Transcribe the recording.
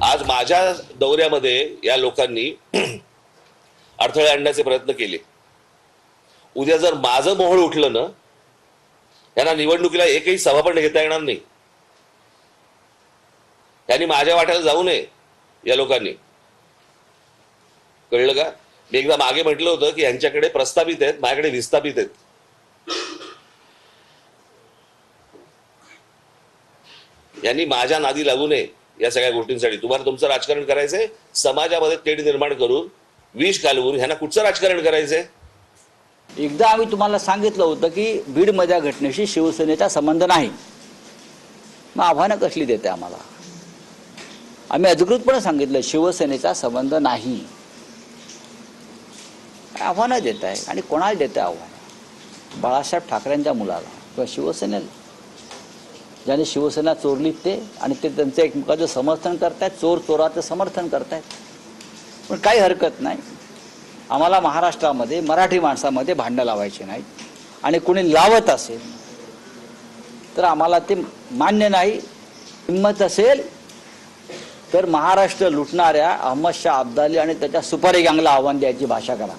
आज माझ्या दौऱ्यामध्ये या लोकांनी अडथळे आणण्याचे प्रयत्न केले. उद्या जर माझं मोहोळ उठलं ना, यांना निवडणुकीला एकही सभा पण घेता येणार नाही. त्यांनी माझ्या वाट्याला जाऊ नये या लोकांनी. कळलं का? मी एकदा मागे म्हटलं होतं की यांच्याकडे प्रस्थापित आहेत, माझ्याकडे विस्थापित आहेत. यांनी माझ्या नादी लागू नये या सगळ्या गोष्टींसाठी. तुम्हाला तुमचं राजकारण करायचंय, समाजामध्ये तेढ निर्माण करून विष घालवून ह्यांना कुठचं राजकारण करायचंय? एकदा आम्ही तुम्हाला सांगितलं होतं की बीडमधल्या घटनेशी शिवसेनेचा संबंध नाही. मग आव्हानं कसली देते आम्हाला? आम्ही अधिकृतपणे सांगितलं शिवसेनेचा संबंध नाही. आव्हानं देत आहे आणि कोणाला देते आव्हानं? बाळासाहेब ठाकरेंच्या मुलाला किंवा शिवसेनेला, ज्याने शिवसेना चोरली ते, आणि ते त्यांचं एकमेकाचं समर्थन करतायत, चोर चोराचं समर्थन करतायत. पण काही हरकत नाही. आम्हाला महाराष्ट्रामध्ये मराठी माणसामध्ये भांडणं लावायची नाही, आणि कोणी लावत असेल तर आम्हाला ते मान्य नाही. हिंमत असेल तर महाराष्ट्र लुटणाऱ्या अहमद शाह अब्दाली आणि त्याच्या सुपारी गँगला आव्हान द्यायची भाषा करा.